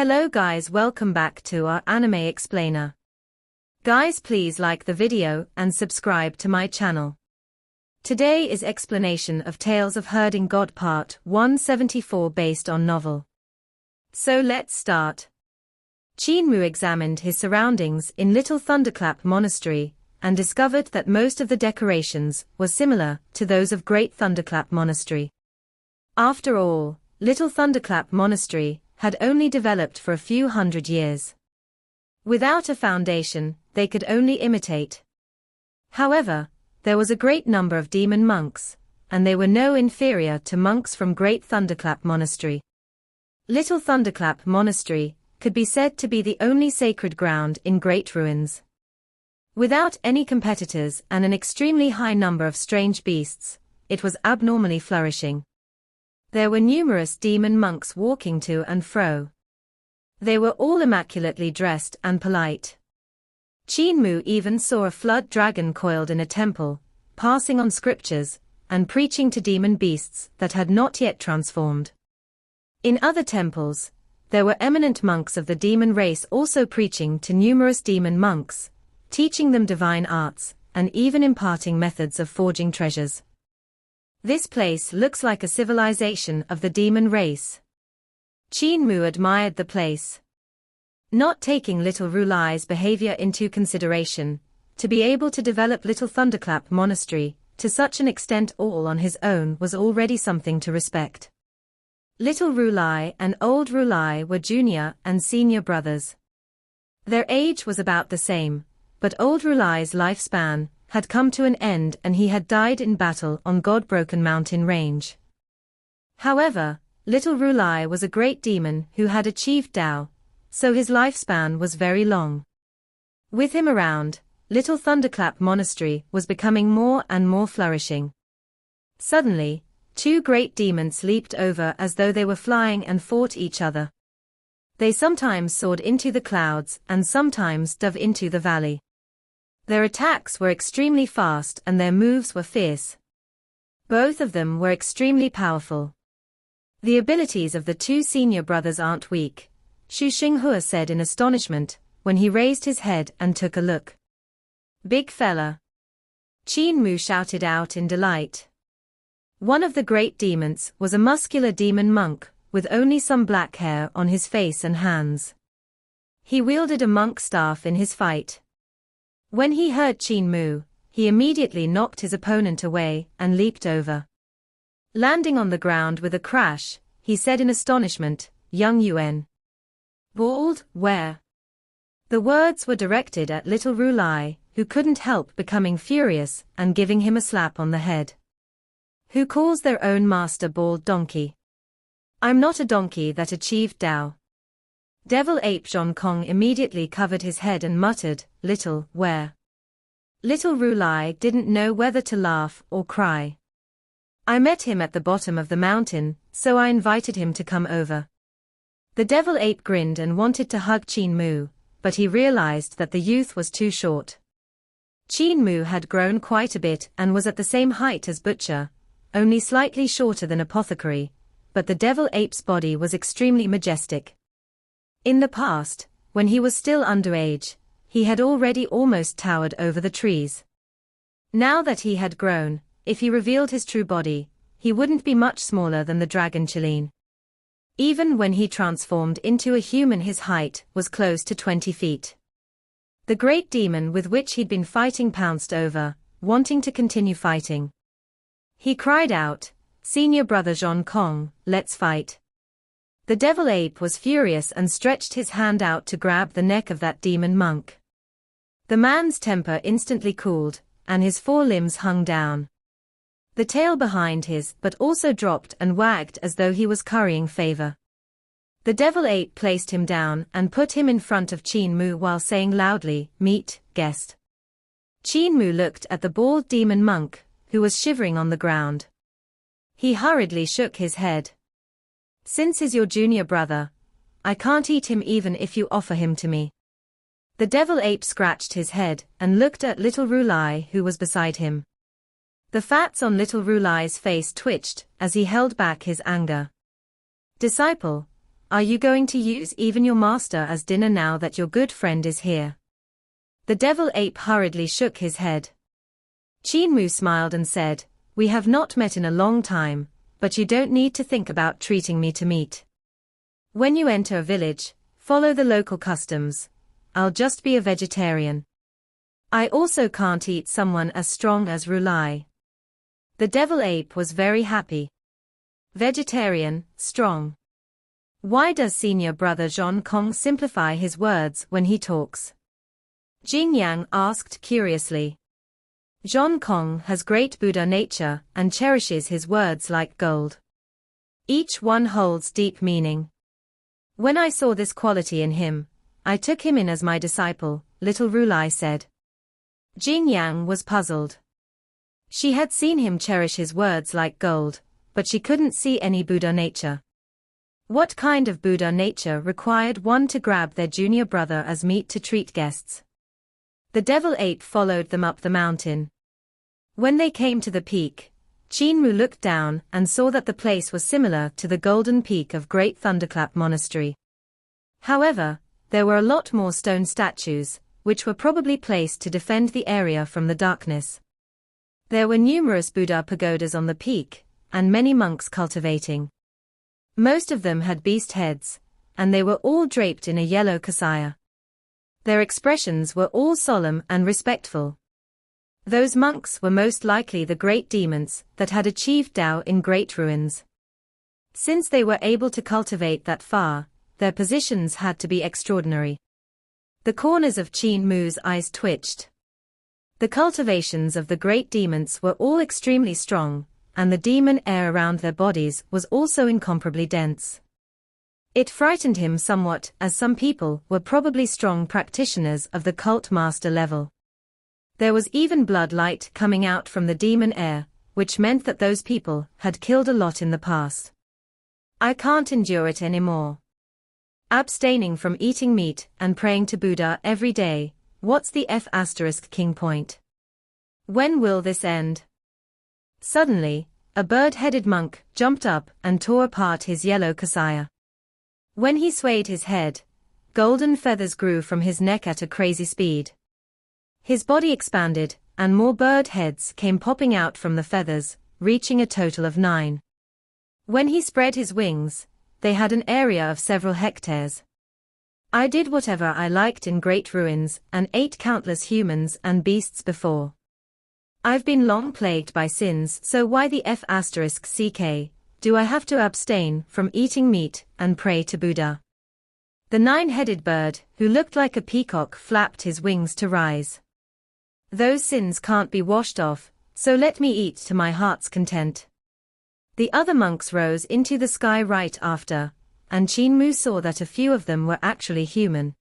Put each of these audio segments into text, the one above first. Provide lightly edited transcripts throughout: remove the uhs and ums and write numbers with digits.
Hello guys, welcome back to our anime explainer. Guys, please like the video and subscribe to my channel. Today is explanation of Tales of Herding God Part 174 based on novel. So let's start. Qin Mu examined his surroundings in Little Thunderclap Monastery and discovered that most of the decorations were similar to those of Great Thunderclap Monastery. After all, Little Thunderclap Monastery had only developed for a few hundred years. Without a foundation, they could only imitate. However, there was a great number of demon monks, and they were no inferior to monks from Great Thunderclap Monastery. Little Thunderclap Monastery could be said to be the only sacred ground in Great Ruins. Without any competitors and an extremely high number of strange beasts, it was abnormally flourishing. There were numerous demon monks walking to and fro. They were all immaculately dressed and polite. Qin Mu even saw a flood dragon coiled in a temple, passing on scriptures, and preaching to demon beasts that had not yet transformed. In other temples, there were eminent monks of the demon race also preaching to numerous demon monks, teaching them divine arts, and even imparting methods of forging treasures. This place looks like a civilization of the demon race. Qin Mu admired the place. Not taking Little Rulai's behavior into consideration, to be able to develop Little Thunderclap Monastery to such an extent all on his own was already something to respect. Little Rulai and Old Rulai were junior and senior brothers. Their age was about the same, but Old Rulai's lifespan had come to an end and he had died in battle on God-Broken Mountain Range. However, Little Rulai was a great demon who had achieved Tao, so his lifespan was very long. With him around, Little Thunderclap Monastery was becoming more and more flourishing. Suddenly, two great demons leaped over as though they were flying and fought each other. They sometimes soared into the clouds and sometimes dove into the valley. Their attacks were extremely fast and their moves were fierce. Both of them were extremely powerful. The abilities of the two senior brothers aren't weak, Xu Xinghua said in astonishment, when he raised his head and took a look. Big fella. Qin Mu shouted out in delight. One of the great demons was a muscular demon monk, with only some black hair on his face and hands. He wielded a monk staff in his fight. When he heard Qin Mu, he immediately knocked his opponent away and leaped over. Landing on the ground with a crash, he said in astonishment, "Young Yuan. Bald, where?" The words were directed at Little Rulai, who couldn't help becoming furious and giving him a slap on the head. Who calls their own master bald donkey? I'm not a donkey that achieved Tao. Devil Ape Zhong Kong immediately covered his head and muttered, "Little, where?" Little Rulai didn't know whether to laugh or cry. I met him at the bottom of the mountain, so I invited him to come over. The Devil Ape grinned and wanted to hug Qin Mu, but he realized that the youth was too short. Qin Mu had grown quite a bit and was at the same height as Butcher, only slightly shorter than Apothecary, but the Devil Ape's body was extremely majestic. In the past, when he was still underage, he had already almost towered over the trees. Now that he had grown, if he revealed his true body, he wouldn't be much smaller than the dragon Qilin. Even when he transformed into a human, his height was close to 20 feet. The great demon with which he'd been fighting pounced over, wanting to continue fighting. He cried out, "Senior brother Zhong Kong, let's fight." The Devil Ape was furious and stretched his hand out to grab the neck of that demon monk. The man's temper instantly cooled, and his forelimbs hung down. The tail behind his but also dropped and wagged as though he was currying favor. The Devil Ape placed him down and put him in front of Qin Mu while saying loudly, "Meet, guest." Qin Mu looked at the bald demon monk, who was shivering on the ground. He hurriedly shook his head. "Since he's your junior brother, I can't eat him even if you offer him to me." The Devil Ape scratched his head and looked at Little Rulai who was beside him. The fats on Little Rulai's face twitched as he held back his anger. "Disciple, Are you going to use even your master as dinner now that your good friend is here? The devil ape hurriedly shook his head. Qin Mu smiled and said, "We have not met in a long time, but you don't need to think about treating me to meat. When you enter a village, follow the local customs. I'll just be a vegetarian. I also can't eat someone as strong as Rulai." The devil ape was very happy. Vegetarian, strong. Why does senior brother Zhong Kong simplify his words when he talks? Jing Yang asked curiously. Zhong Kong has great Buddha nature and cherishes his words like gold. Each one holds deep meaning. When I saw this quality in him, I took him in as my disciple, little Rulai said. Jing Yang was puzzled. She had seen him cherish his words like gold, but she couldn't see any Buddha nature. What kind of Buddha nature required one to grab their junior brother as meat to treat guests? The devil ape followed them up the mountain. When they came to the peak, Qin Mu looked down and saw that the place was similar to the golden peak of Great Thunderclap Monastery. However, there were a lot more stone statues, which were probably placed to defend the area from the darkness. There were numerous Buddha pagodas on the peak, and many monks cultivating. Most of them had beast heads, and they were all draped in a yellow kasaya. Their expressions were all solemn and respectful. Those monks were most likely the great demons that had achieved Tao in great ruins. Since they were able to cultivate that far, their positions had to be extraordinary. The corners of Qin Mu's eyes twitched. The cultivations of the great demons were all extremely strong, and the demon air around their bodies was also incomparably dense. It frightened him somewhat, as some people were probably strong practitioners of the cult master level. There was even blood light coming out from the demon air, which meant that those people had killed a lot in the past. I can't endure it anymore. Abstaining from eating meat and praying to Buddha every day, what's the F***king point? When will this end? Suddenly, a bird-headed monk jumped up and tore apart his yellow kasaya. When he swayed his head, golden feathers grew from his neck at a crazy speed. His body expanded, and more bird heads came popping out from the feathers, reaching a total of 9. When he spread his wings, they had an area of several hectares. I did whatever I liked in great ruins and ate countless humans and beasts before. I've been long plagued by sins, so why the F***ck do I have to abstain from eating meat and pray to Buddha? The 9-headed bird, who looked like a peacock, flapped his wings to rise. Those sins can't be washed off, so let me eat to my heart's content. The other monks rose into the sky right after, and Qin Mu saw that a few of them were actually human.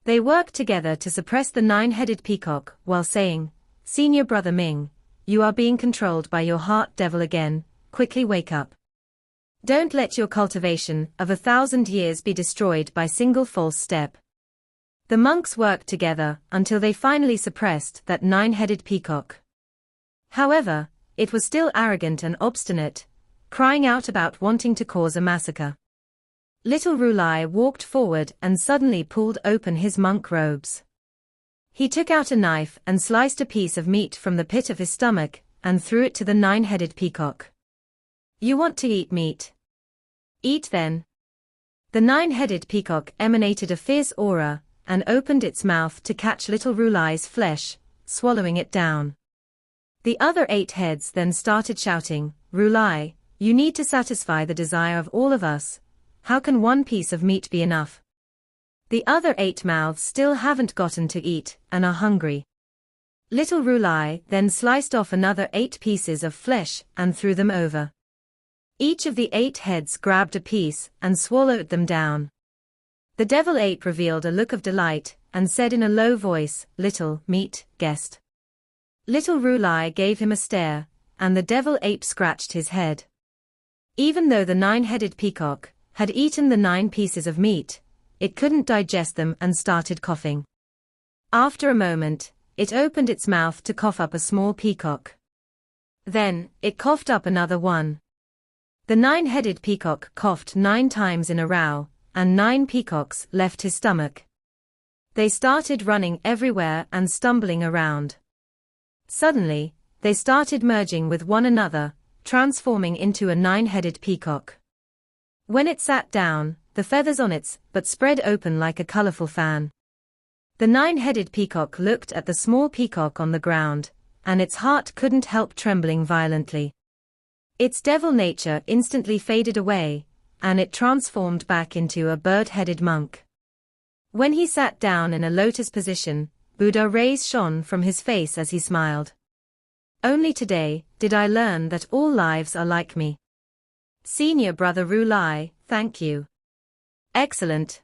They worked together to suppress the 9-headed peacock while saying, "Senior brother Ming, you are being controlled by your heart devil again, quickly wake up. Don't let your cultivation of 1,000 years be destroyed by single false step." The monks worked together until they finally suppressed that 9-headed peacock. However, it was still arrogant and obstinate, crying out about wanting to cause a massacre. Little Rulai walked forward and suddenly pulled open his monk robes. He took out a knife and sliced a piece of meat from the pit of his stomach and threw it to the 9-headed peacock. "You want to eat meat? Eat then." The 9-headed peacock emanated a fierce aura and opened its mouth to catch little Rulai's flesh, swallowing it down. The other 8 heads then started shouting, "Rulai, you need to satisfy the desire of all of us. How can one piece of meat be enough? The other 8 mouths still haven't gotten to eat and are hungry." Little Rulai then sliced off another 8 pieces of flesh and threw them over. Each of the 8 heads grabbed a piece and swallowed them down. The devil ape revealed a look of delight and said in a low voice, "Little meat guest." Little Rulai gave him a stare, and the devil ape scratched his head. Even though the 9-headed peacock had eaten the 9 pieces of meat, it couldn't digest them and started coughing. After a moment, it opened its mouth to cough up a small peacock. Then, it coughed up another one. The 9-headed peacock coughed 9 times in a row, and 9 peacocks left his stomach. They started running everywhere and stumbling around. Suddenly, they started merging with one another, transforming into a 9-headed peacock. When it sat down, the feathers on its butt spread open like a colorful fan. The 9-headed peacock looked at the small peacock on the ground, and its heart couldn't help trembling violently. Its devil nature instantly faded away, and it transformed back into a bird-headed monk. When he sat down in a lotus position, Buddha rays shone from his face as he smiled. Only today did I learn that all lives are like me. Senior Brother Rulai, thank you. Excellent.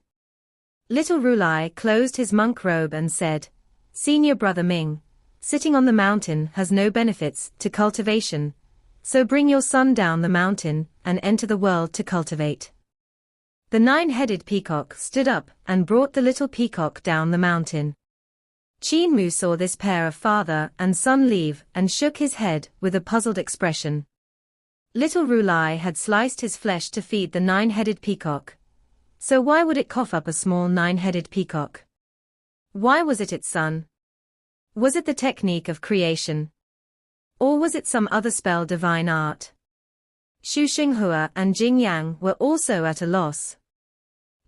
Little Rulai closed his monk robe and said, Senior Brother Ming, sitting on the mountain has no benefits to cultivation, so bring your son down the mountain and enter the world to cultivate. The 9-headed peacock stood up and brought the little peacock down the mountain. Qin Mu saw this pair of father and son leave and shook his head with a puzzled expression. Little Rulai had sliced his flesh to feed the 9-headed peacock. So why would it cough up a small 9-headed peacock? Why was it its son? Was it the technique of creation? Or was it some other spell divine art? Xu Xinghua and Jing Yang were also at a loss.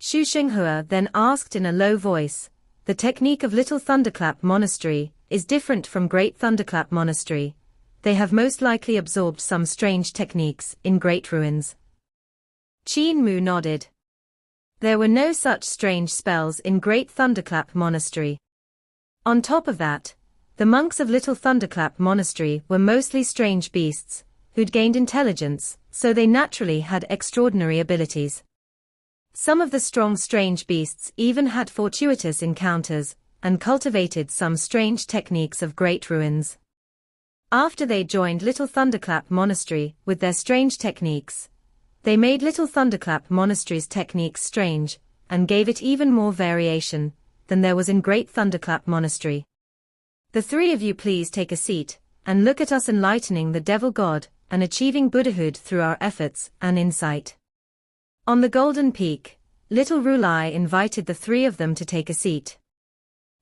Xu Xinghua then asked in a low voice, the technique of Little Thunderclap Monastery is different from Great Thunderclap Monastery. They have most likely absorbed some strange techniques in Great Ruins. Qin Mu nodded. There were no such strange spells in Great Thunderclap Monastery. On top of that, the monks of Little Thunderclap Monastery were mostly strange beasts, who'd gained intelligence, so they naturally had extraordinary abilities. Some of the strong strange beasts even had fortuitous encounters, and cultivated some strange techniques of Great Ruins. After they joined Little Thunderclap Monastery with their strange techniques, they made Little Thunderclap Monastery's techniques strange, and gave it even more variation than there was in Great Thunderclap Monastery. The 3 of you please take a seat, and look at us enlightening the Devil God, and achieving Buddhahood through our efforts and insight. On the Golden Peak, Little Rulai invited the 3 of them to take a seat.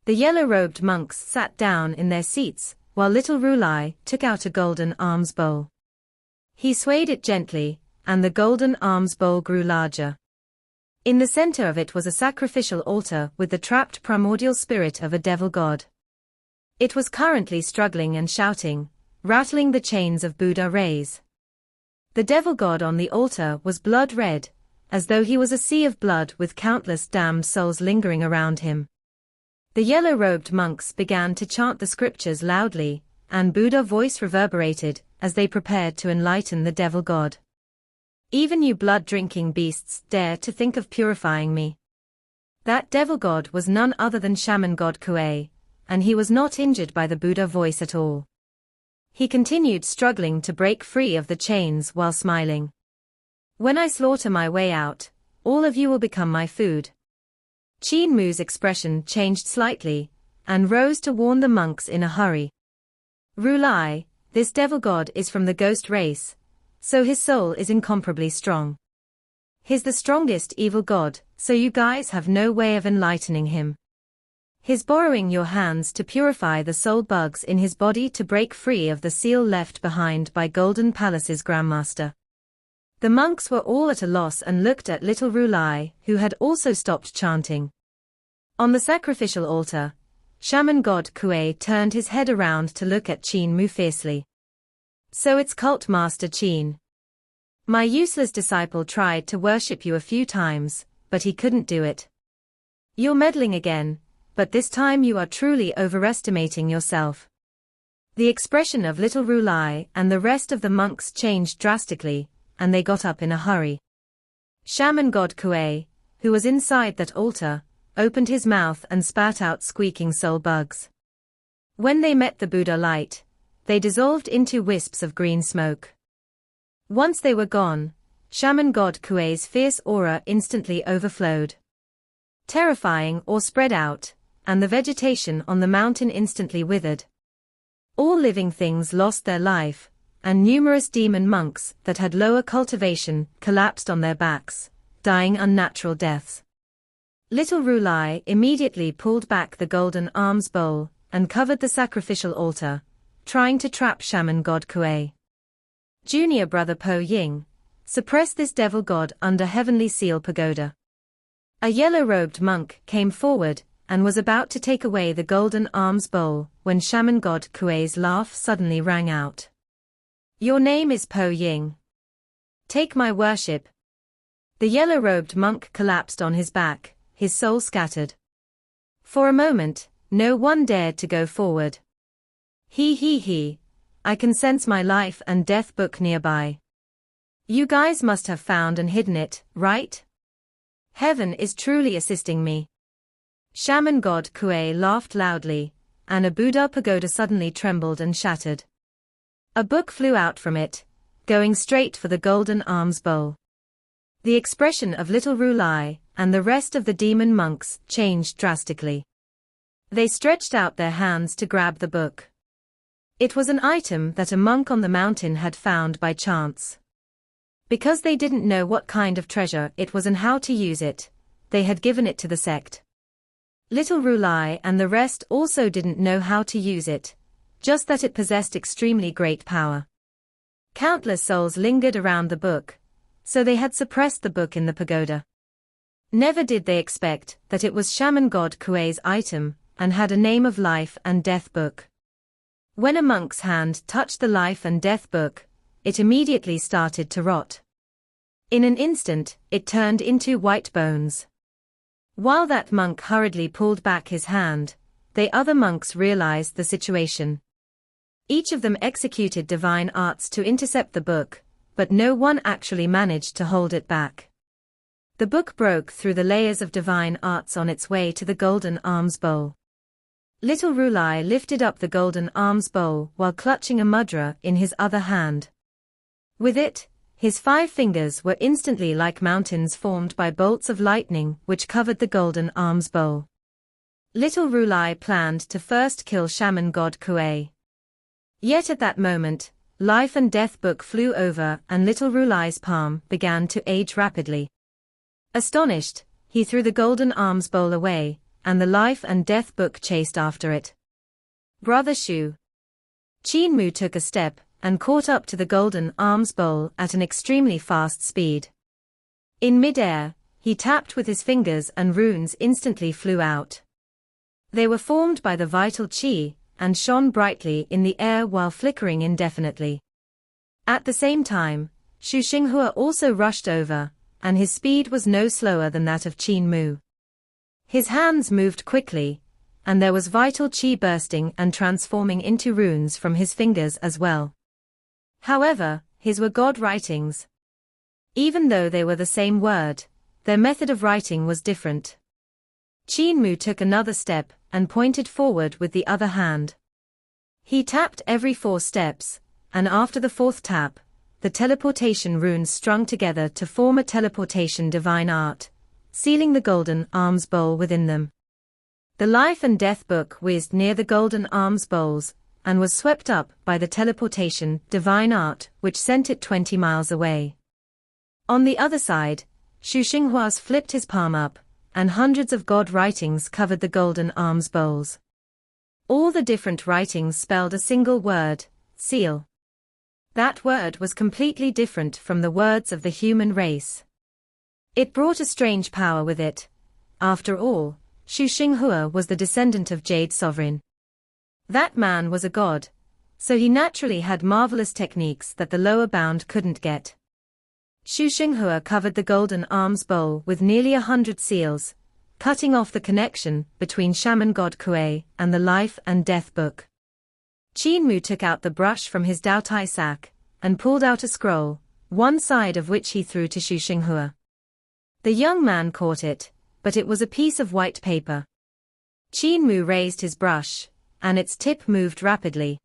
The yellow-robed monks sat down in their seats, while Little Rulai took out a golden alms bowl. He swayed it gently, and the golden alms bowl grew larger. In the center of it was a sacrificial altar with the trapped primordial spirit of a devil god. It was currently struggling and shouting, rattling the chains of Buddha rays. The devil god on the altar was blood red, as though he was a sea of blood with countless damned souls lingering around him. The yellow-robed monks began to chant the scriptures loudly, and Buddha's voice reverberated as they prepared to enlighten the devil god. Even you blood-drinking beasts dare to think of purifying me. That devil god was none other than Shaman god Kuei, and he was not injured by the Buddha voice at all. He continued struggling to break free of the chains while smiling. When I slaughter my way out, all of you will become my food. Qin Mu's expression changed slightly, and rose to warn the monks in a hurry. Rulai, this devil god is from the ghost race, so his soul is incomparably strong. He's the strongest evil god, so you guys have no way of enlightening him. He's borrowing your hands to purify the soul bugs in his body to break free of the seal left behind by Golden Palace's Grandmaster. The monks were all at a loss and looked at Little Rulai, who had also stopped chanting. On the sacrificial altar, Shaman god Kuei turned his head around to look at Qin Mu fiercely. So it's Cult Master Qin. My useless disciple tried to worship you a few times, but he couldn't do it. You're meddling again, but this time you are truly overestimating yourself. The expression of Little Rulai and the rest of the monks changed drastically, and they got up in a hurry. Shaman god Kuei, who was inside that altar, opened his mouth and spat out squeaking soul bugs. When they met the Buddha light, they dissolved into wisps of green smoke. Once they were gone, Shaman god Kuei's fierce aura instantly overflowed. Terrifying awe spread out, and the vegetation on the mountain instantly withered. All living things lost their life, and numerous demon monks that had lower cultivation collapsed on their backs, dying unnatural deaths. Little Rulai immediately pulled back the golden alms bowl and covered the sacrificial altar, trying to trap shaman god Kuei. Junior brother Po Ying, suppress this devil god under heavenly seal pagoda. A yellow-robed monk came forward and was about to take away the golden alms bowl when shaman god Kuei's laugh suddenly rang out. Your name is Po Ying. Take my worship. The yellow-robed monk collapsed on his back, his soul scattered. For a moment, no one dared to go forward. He, I can sense my life and death book nearby. You guys must have found and hidden it, right? Heaven is truly assisting me. Shaman god Kuei laughed loudly, and a Buddha pagoda suddenly trembled and shattered. A book flew out from it, going straight for the golden alms bowl. The expression of little Rulai and the rest of the demon monks changed drastically. They stretched out their hands to grab the book. It was an item that a monk on the mountain had found by chance. Because they didn't know what kind of treasure it was and how to use it, they had given it to the sect. Little Rulai and the rest also didn't know how to use it, just that it possessed extremely great power. Countless souls lingered around the book, so they had suppressed the book in the pagoda. Never did they expect that it was shaman god Kuei's item, and had a name of life and death book. When a monk's hand touched the life and death book, it immediately started to rot. In an instant, it turned into white bones. While that monk hurriedly pulled back his hand, the other monks realized the situation. Each of them executed divine arts to intercept the book, but no one actually managed to hold it back. The book broke through the layers of divine arts on its way to the golden alms bowl. Little Rulai lifted up the golden alms bowl while clutching a mudra in his other hand. With it, his 5 fingers were instantly like mountains formed by bolts of lightning which covered the golden alms bowl. Little Rulai planned to first kill shaman god Kuei. Yet at that moment, life and death book flew over and little Rulai's palm began to age rapidly. Astonished, he threw the golden alms bowl away, and the life and death book chased after it. Brother Shu. Qin Mu took a step and caught up to the golden alms bowl at an extremely fast speed. In mid-air, he tapped with his fingers and runes instantly flew out. They were formed by the vital qi, and shone brightly in the air while flickering indefinitely. At the same time, Shu Xinghua also rushed over, and his speed was no slower than that of Qin Mu. His hands moved quickly, and there was vital qi bursting and transforming into runes from his fingers as well. However, his were God writings. Even though they were the same word, their method of writing was different. Qin Mu took another step and pointed forward with the other hand. He tapped every 4 steps, and after the 4th tap, the teleportation runes strung together to form a teleportation divine art, sealing the golden alms bowl within them. The life and death book whizzed near the golden alms bowls, and was swept up by the teleportation divine art which sent it 20 miles away. On the other side, Shu Xinghua's flipped his palm up, and hundreds of God writings covered the golden alms bowls. All the different writings spelled a single word, seal. That word was completely different from the words of the human race. It brought a strange power with it. After all, Shu Xinghua was the descendant of Jade Sovereign. That man was a god, so he naturally had marvelous techniques that the lower bound couldn't get. Shu Xinghua covered the golden alms bowl with nearly 100 seals, cutting off the connection between shaman god Kuei and the life and death book. Qin Mu took out the brush from his Daotai sack, and pulled out a scroll, one side of which he threw to Shu Xinghua. The young man caught it, but it was a piece of white paper. Qin Mu raised his brush, and its tip moved rapidly.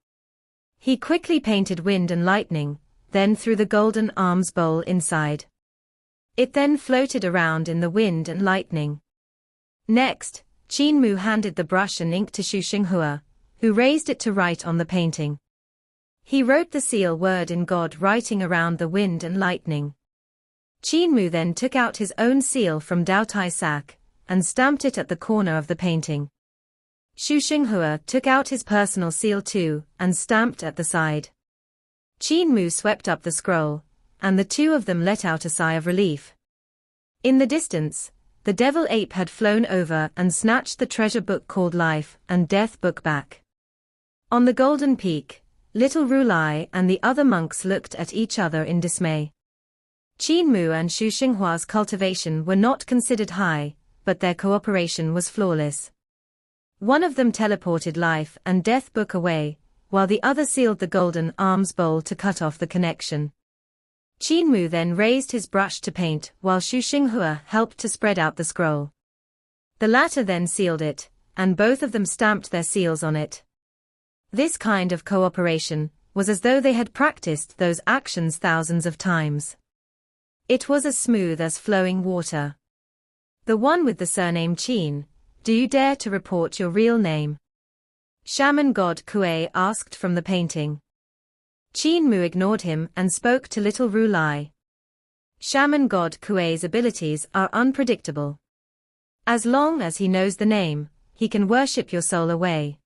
He quickly painted wind and lightning, then threw the golden alms bowl inside. It then floated around in the wind and lightning. Next, Qin Mu handed the brush and ink to Shu Xinghua, who raised it to write on the painting. He wrote the seal word in God writing around the wind and lightning. Qin Mu then took out his own seal from Dao Tai Sak, and stamped it at the corner of the painting. Xu Xinghua took out his personal seal too, and stamped at the side. Qin Mu swept up the scroll, and the two of them let out a sigh of relief. In the distance, the devil ape had flown over and snatched the treasure book called Life and Death book back. On the golden peak, little Rulai and the other monks looked at each other in dismay. Qin Mu and Xu Xinghua's cultivation were not considered high, but their cooperation was flawless. One of them teleported Life and Death book away, while the other sealed the golden alms bowl to cut off the connection. Qin Mu then raised his brush to paint while Xu Xinghua helped to spread out the scroll. The latter then sealed it, and both of them stamped their seals on it. This kind of cooperation was as though they had practiced those actions thousands of times. It was as smooth as flowing water. The one with the surname Qin, do you dare to report your real name? Shaman God Kuei asked from the painting. Qin Mu ignored him and spoke to little Rulai. Shaman God Kuei's abilities are unpredictable. As long as he knows the name, he can worship your soul away.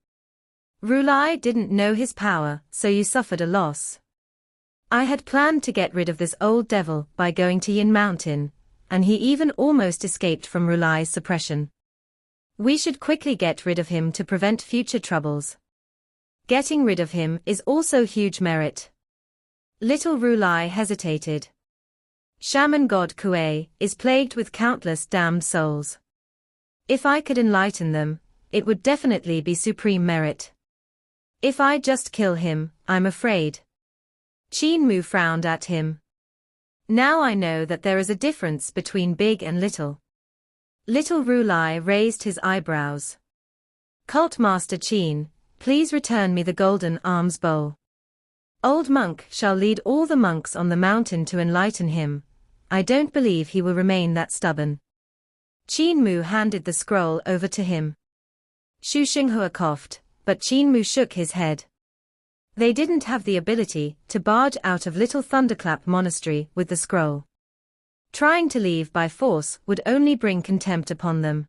Rulai didn't know his power, so you suffered a loss. I had planned to get rid of this old devil by going to Yin Mountain, and he even almost escaped from Rulai's suppression. We should quickly get rid of him to prevent future troubles. Getting rid of him is also huge merit. Little Rulai hesitated. Shaman God Kuei is plagued with countless damned souls. If I could enlighten them, it would definitely be supreme merit. If I just kill him, I'm afraid. Qin Mu frowned at him. Now I know that there is a difference between big and little. Little Rulai raised his eyebrows. Cult Master Qin, please return me the golden alms bowl. Old monk shall lead all the monks on the mountain to enlighten him. I don't believe he will remain that stubborn. Qin Mu handed the scroll over to him. Xu Xinghua coughed, but Qin Mu shook his head. They didn't have the ability to barge out of little Thunderclap Monastery with the scroll. Trying to leave by force would only bring contempt upon them.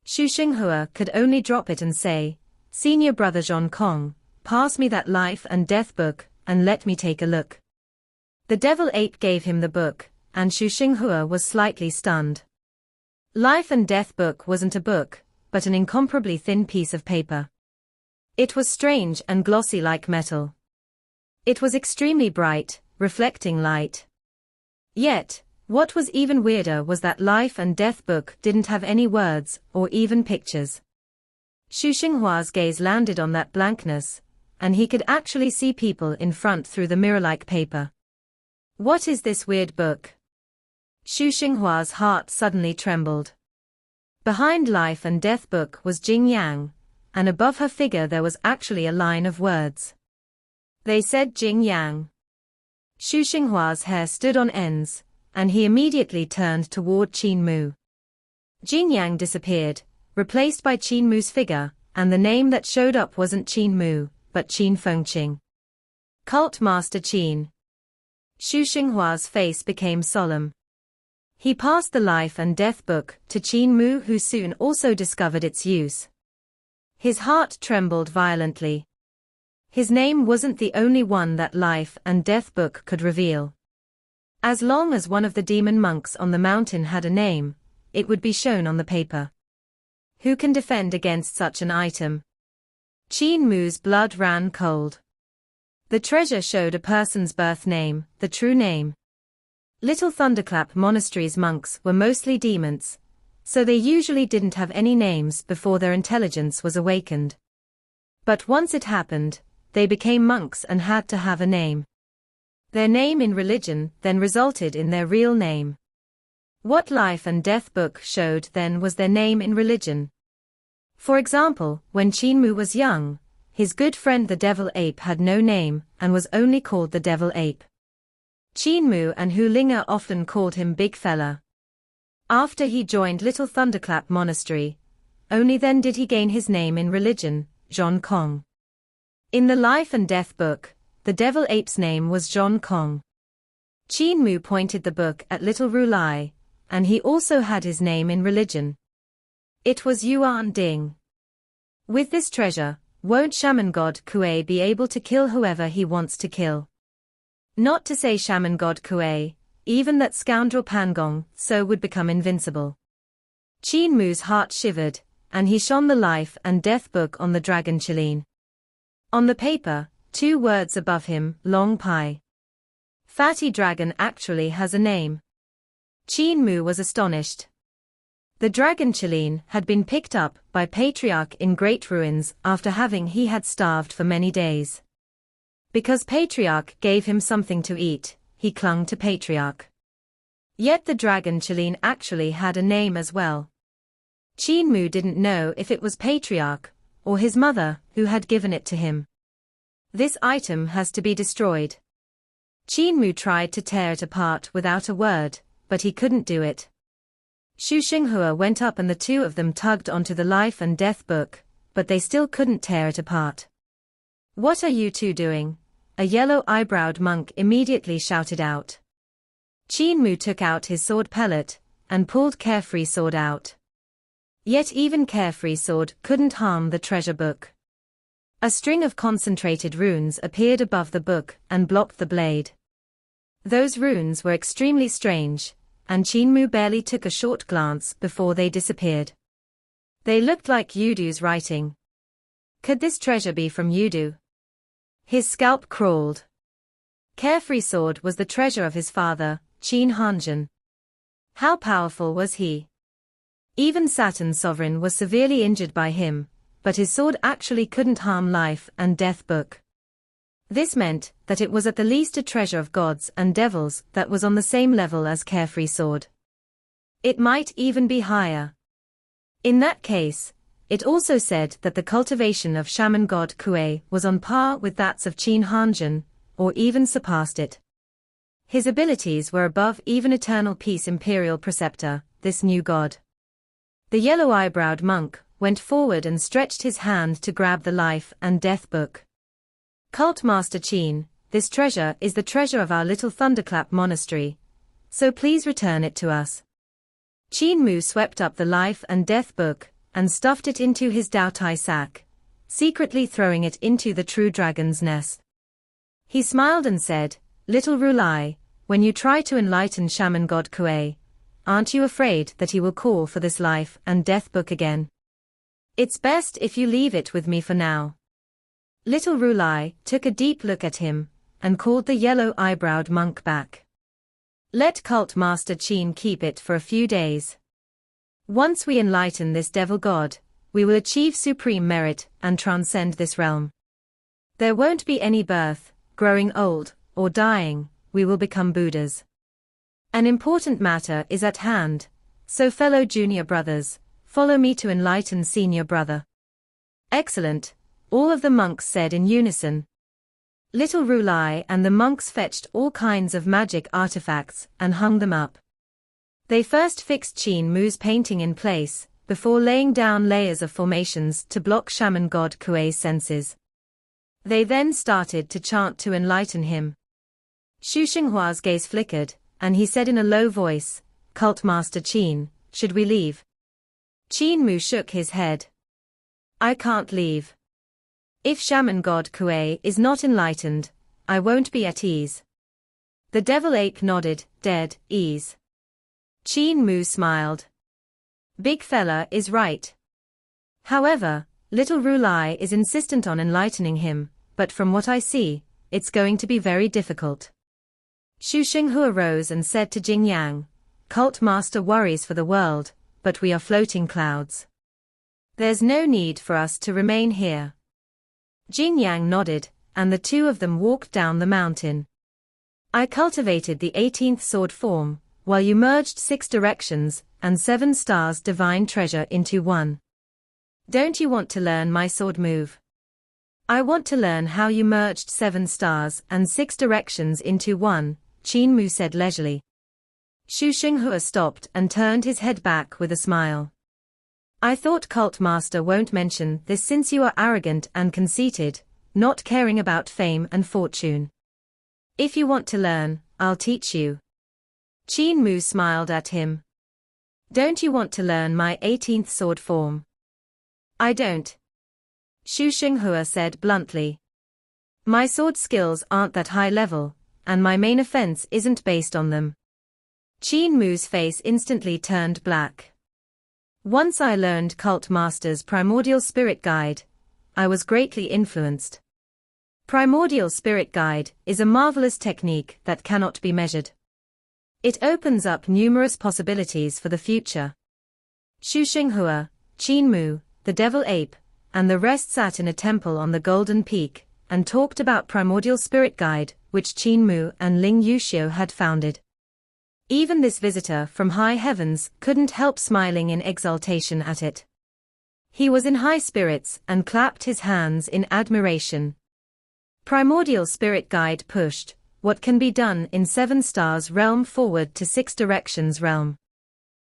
Xu Xinghua could only drop it and say, Senior brother Zhong Kong, pass me that Life and Death book, and let me take a look. The devil ape gave him the book, and Xu Xinghua was slightly stunned. Life and Death book wasn't a book, but an incomparably thin piece of paper. It was strange and glossy like metal. It was extremely bright, reflecting light. Yet, what was even weirder was that Life and Death book didn't have any words, or even pictures. Xu Xinghua's gaze landed on that blankness, and he could actually see people in front through the mirror-like paper. What is this weird book? Xu Xinghua's heart suddenly trembled. Behind Life and Death book was Jing Yang, and above her figure there was actually a line of words. They said Jing Yang. Xu Xinghua's hair stood on ends, and he immediately turned toward Qin Mu. Jing Yang disappeared, replaced by Qin Mu's figure, and the name that showed up wasn't Qin Mu, but Qin Fengqing. Cult Master Qin. Xu Xinghua's face became solemn. He passed the Life and Death book to Qin Mu, who soon also discovered its use. His heart trembled violently. His name wasn't the only one that Life and Death book could reveal. As long as one of the demon monks on the mountain had a name, it would be shown on the paper. Who can defend against such an item? Qin Mu's blood ran cold. The treasure showed a person's birth name, the true name. Little Thunderclap Monastery's monks were mostly demons, so they usually didn't have any names before their intelligence was awakened. But once it happened, they became monks and had to have a name. Their name in religion then resulted in their real name. What Life and Death book showed then was their name in religion. For example, when Qin Mu was young, his good friend the devil ape had no name and was only called the devil ape. Qin Mu and Hu Linga often called him Big Fella. After he joined Little Thunderclap Monastery, only then did he gain his name in religion, Zhong Kong. In the Life and Death book, the devil ape's name was Zhong Kong. Qin Mu pointed the book at little Rulai, and he also had his name in religion. It was Yuan Ding. With this treasure, won't Shaman God Kuei be able to kill whoever he wants to kill? Not to say Shaman God Kuei, even that scoundrel Pangong, so would become invincible. Qin Mu's heart shivered, and he shone the life and death book on the dragon Qilin. On the paper, 2 words above him, Long Pai. Fatty Dragon actually has a name. Qin Mu was astonished. The dragon Qilin had been picked up by Patriarch in great ruins after he had starved for many days. Because Patriarch gave him something to eat, he clung to Patriarch. Yet the dragon Qilin actually had a name as well. Qin Mu didn't know if it was Patriarch, or his mother, who had given it to him. This item has to be destroyed. Qin Mu tried to tear it apart without a word, but he couldn't do it. Xu Xinghua went up and the 2 of them tugged onto the life and death book, but they still couldn't tear it apart. "What are you 2 doing?" a yellow-eyebrowed monk immediately shouted out. Qin Mu took out his sword pellet, and pulled Carefree Sword out. Yet even Carefree Sword couldn't harm the treasure book. A string of concentrated runes appeared above the book and blocked the blade. Those runes were extremely strange, and Qin Mu barely took a short glance before they disappeared. They looked like Yudu's writing. Could this treasure be from Yudu? His scalp crawled. Carefree Sword was the treasure of his father, Qin Hanjin. How powerful was he? Even Saturn's sovereign was severely injured by him, but his sword actually couldn't harm life and death book. This meant that it was at the least a treasure of gods and devils that was on the same level as Carefree Sword. It might even be higher. In that case, it also said that the cultivation of Shaman God Kuei was on par with that of Qin Hanjin, or even surpassed it. His abilities were above even Eternal Peace Imperial Preceptor, this new god. The yellow-eyebrowed monk went forward and stretched his hand to grab the life and death book. "Cult Master Qin, this treasure is the treasure of our little Thunderclap monastery, so please return it to us." Qin Mu swept up the life and death book, and stuffed it into his Daotai sack, secretly throwing it into the true dragon's nest. He smiled and said, "Little Rulai, when you try to enlighten Shaman God Kuei, aren't you afraid that he will call for this life and death book again? It's best if you leave it with me for now." Little Rulai took a deep look at him, and called the yellow-eyebrowed monk back. "Let Cult Master Qin keep it for a few days. Once we enlighten this devil god, we will achieve supreme merit and transcend this realm. There won't be any birth, growing old, or dying, we will become Buddhas. An important matter is at hand, so fellow junior brothers, follow me to enlighten senior brother." "Excellent," all of the monks said in unison. Little Rulai and the monks fetched all kinds of magic artifacts and hung them up. They first fixed Qin Mu's painting in place, before laying down layers of formations to block Shaman God Kuei's senses. They then started to chant to enlighten him. Xu Xinghua's gaze flickered, and he said in a low voice, "Cult Master Qin, should we leave?" Qin Mu shook his head. "I can't leave. If Shaman God Kuei is not enlightened, I won't be at ease." The devil ape nodded, dead ease. Qin Mu smiled. "Big fella is right. However, little Rulai is insistent on enlightening him, but from what I see, it's going to be very difficult." Xu Xinghua rose and said to Jing Yang, "Cult Master worries for the world, but we are floating clouds. There's no need for us to remain here." Jing Yang nodded, and the 2 of them walked down the mountain. "I cultivated the 18th sword form, while you merged 6 directions and 7 stars divine treasure into one. Don't you want to learn my sword move?" "I want to learn how you merged 7 stars and 6 directions into one," Qin Mu said leisurely. Xu Xinghua stopped and turned his head back with a smile. "I thought Cult Master won't mention this since you are arrogant and conceited, not caring about fame and fortune. If you want to learn, I'll teach you. Qin Mu smiled at him. Don't you want to learn my 18th sword form? I don't. Xu Xinghua said bluntly. My sword skills aren't that high level, and my main offense isn't based on them. Qin Mu's face instantly turned black. Once I learned Cult Master's Primordial Spirit Guide, I was greatly influenced. Primordial Spirit Guide is a marvelous technique that cannot be measured. It opens up numerous possibilities for the future. Xu Xinghua, Qin Mu, the Devil Ape, and the rest sat in a temple on the Golden Peak, and talked about Primordial Spirit Guide, which Qin Mu and Ling Yuxiu had founded. Even this visitor from high heavens couldn't help smiling in exultation at it. He was in high spirits and clapped his hands in admiration. Primordial Spirit Guide pushed what can be done in 7 stars realm forward to 6 directions realm.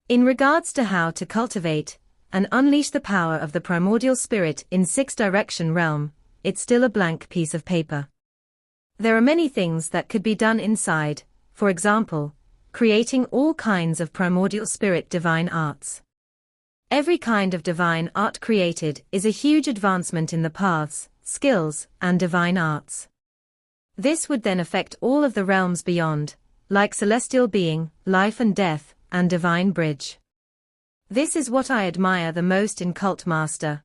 In regards to how to cultivate and unleash the power of the primordial spirit in 6 direction realm, it's still a blank piece of paper. There are many things that could be done inside, for example, creating all kinds of primordial spirit divine arts. Every kind of divine art created is a huge advancement in the paths, skills, and divine arts. This would then affect all of the realms beyond, like celestial being, life and death, and divine bridge. This is what I admire the most in Cult Master.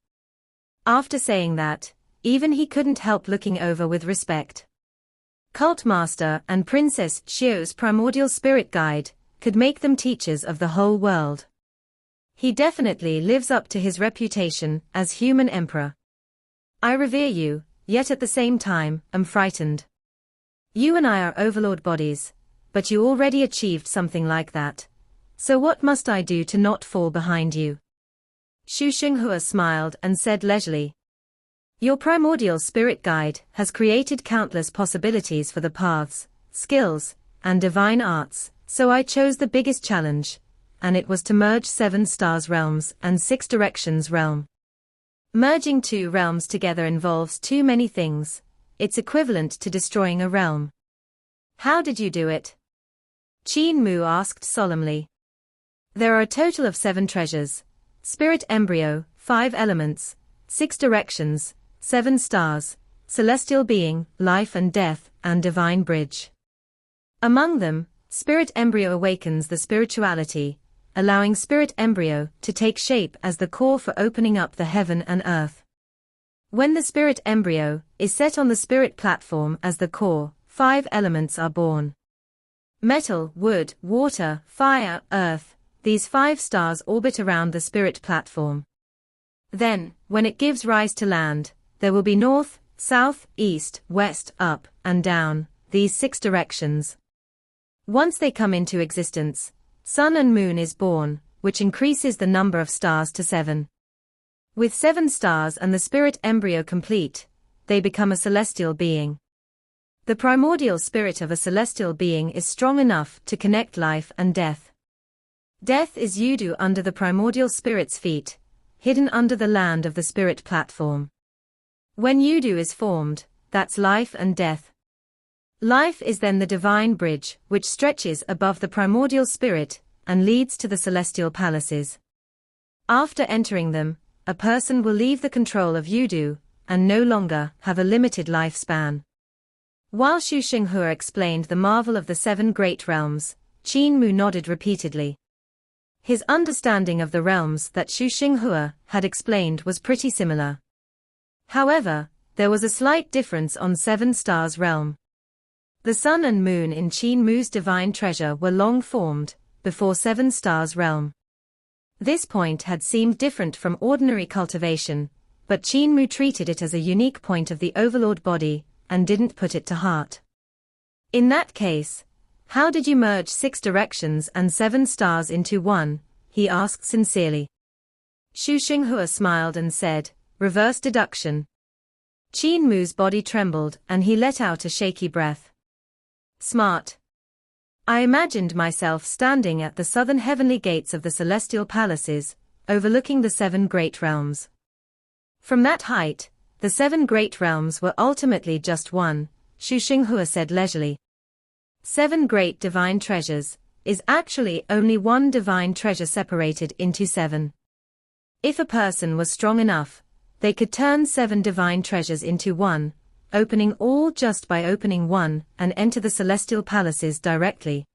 After saying that, even he couldn't help looking over with respect. Cult Master and Princess Xiu's Primordial Spirit Guide could make them teachers of the whole world. He definitely lives up to his reputation as human emperor. I revere you, yet at the same time, am frightened. You and I are overlord bodies, but you already achieved something like that. So what must I do to not fall behind you? Xu Xinghua smiled and said leisurely. Your Primordial Spirit Guide has created countless possibilities for the paths, skills, and divine arts, so I chose the biggest challenge, and it was to merge 7 stars realms and 6 directions realm. Merging 2 realms together involves too many things. It's equivalent to destroying a realm. How did you do it? Qin Mu asked solemnly. There are a total of 7 treasures: spirit embryo, 5 elements, 6 directions, 7 stars, celestial being, life and death, and divine bridge. Among them, spirit embryo awakens the spirituality, allowing spirit embryo to take shape as the core for opening up the heaven and earth. When the spirit embryo is set on the spirit platform as the core, 5 elements are born. Metal, wood, water, fire, earth, these 5 stars orbit around the spirit platform. Then, when it gives rise to land, there will be north, south, east, west, up, and down, these 6 directions. Once they come into existence, sun and moon is born, which increases the number of stars to 7. With 7 stars and the spirit embryo complete, they become a celestial being. The primordial spirit of a celestial being is strong enough to connect life and death. Death is Yudu under the primordial spirit's feet, hidden under the land of the spirit platform. When Yudu is formed, that's life and death. Life is then the divine bridge, which stretches above the primordial spirit, and leads to the celestial palaces. After entering them, a person will leave the control of Yudu, and no longer have a limited lifespan. While Xu Xinghua explained the marvel of the 7 great realms, Qin Mu nodded repeatedly. His understanding of the realms that Xu Xinghua had explained was pretty similar. However, there was a slight difference on 7 stars realm. The sun and moon in Qin Mu's divine treasure were long formed, before 7 stars realm. This point had seemed different from ordinary cultivation, but Qin Mu treated it as a unique point of the overlord body, and didn't put it to heart. In that case, how did you merge 6 directions and 7 stars into one? He asked sincerely. Xu Xinghua smiled and said, reverse deduction. Qin Mu's body trembled and he let out a shaky breath. Smart. I imagined myself standing at the southern heavenly gates of the celestial palaces, overlooking the 7 great realms. From that height, the 7 great realms were ultimately just one, Xu Xinghua said leisurely. 7 great divine treasures is actually only one divine treasure separated into 7. If a person was strong enough, they could turn 7 divine treasures into one, opening all just by opening one and enter the celestial palaces directly.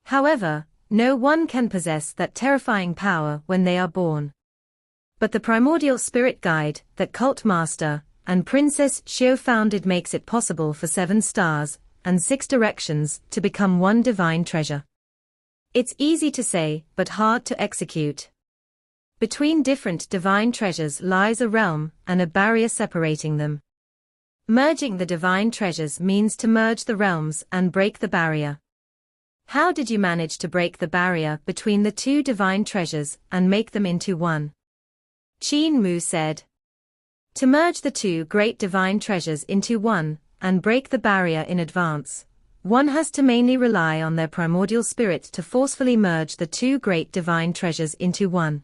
However, no one can possess that terrifying power when they are born. But the primordial spirit guide that Cult Master and Princess Xiao founded makes it possible for 7 stars and 6 directions to become one divine treasure. It's easy to say, but hard to execute. Between different divine treasures lies a realm and a barrier separating them. Merging the divine treasures means to merge the realms and break the barrier. How did you manage to break the barrier between the 2 divine treasures and make them into one? Qin Mu said. To merge the 2 great divine treasures into one, and break the barrier in advance, one has to mainly rely on their primordial spirit to forcefully merge the 2 great divine treasures into one.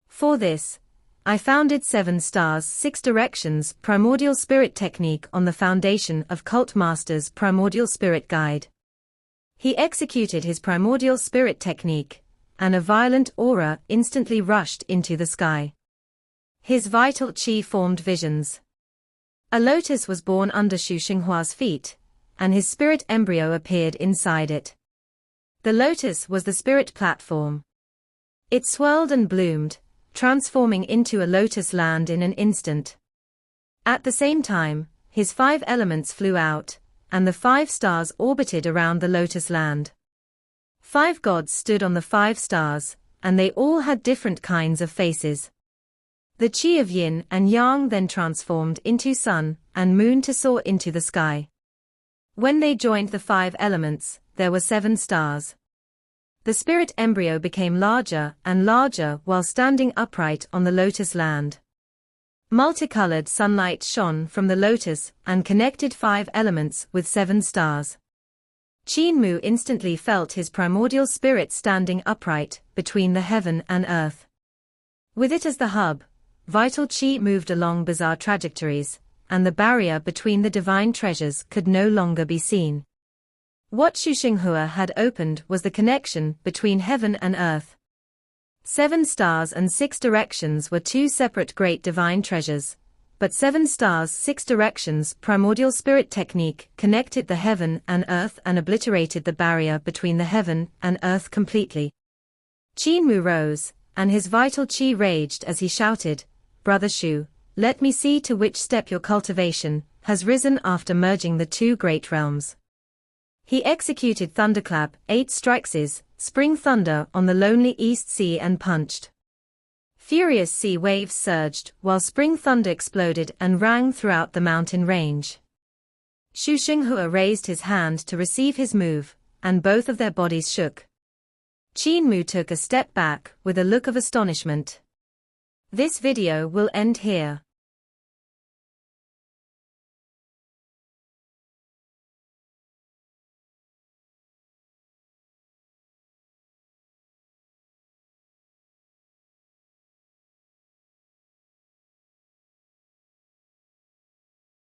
For this, I founded 7 Stars 6 Directions Primordial Spirit Technique on the foundation of Cult Master's Primordial Spirit Guide. He executed his Primordial Spirit Technique, and a violent aura instantly rushed into the sky. His vital qi formed visions. A lotus was born under Xu Xinghua's feet, and his spirit embryo appeared inside it. The lotus was the spirit platform. It swirled and bloomed, transforming into a lotus land in an instant. At the same time, his 5 elements flew out, and the 5 stars orbited around the lotus land. 5 gods stood on the 5 stars, and they all had different kinds of faces. The qi of yin and yang then transformed into sun and moon to soar into the sky. When they joined the 5 elements, there were 7 stars. The spirit embryo became larger and larger while standing upright on the lotus land. Multicolored sunlight shone from the lotus and connected 5 elements with 7 stars. Qin Mu instantly felt his primordial spirit standing upright between the heaven and earth. With it as the hub, vital qi moved along bizarre trajectories, and the barrier between the divine treasures could no longer be seen. What Xu Xinghua had opened was the connection between heaven and earth. 7 stars and 6 directions were 2 separate great divine treasures, but 7 stars 6 directions primordial spirit technique connected the heaven and earth and obliterated the barrier between the heaven and earth completely. Qin Mu rose, and his vital qi raged as he shouted, "Brother Xu, let me see to which step your cultivation has risen after merging the 2 great realms." He executed Thunderclap 8 strikes, spring thunder on the lonely East Sea and punched. Furious sea waves surged while spring thunder exploded and rang throughout the mountain range. Xu Xinghua raised his hand to receive his move, and both of their bodies shook. Qin Mu took a step back with a look of astonishment. This video will end here.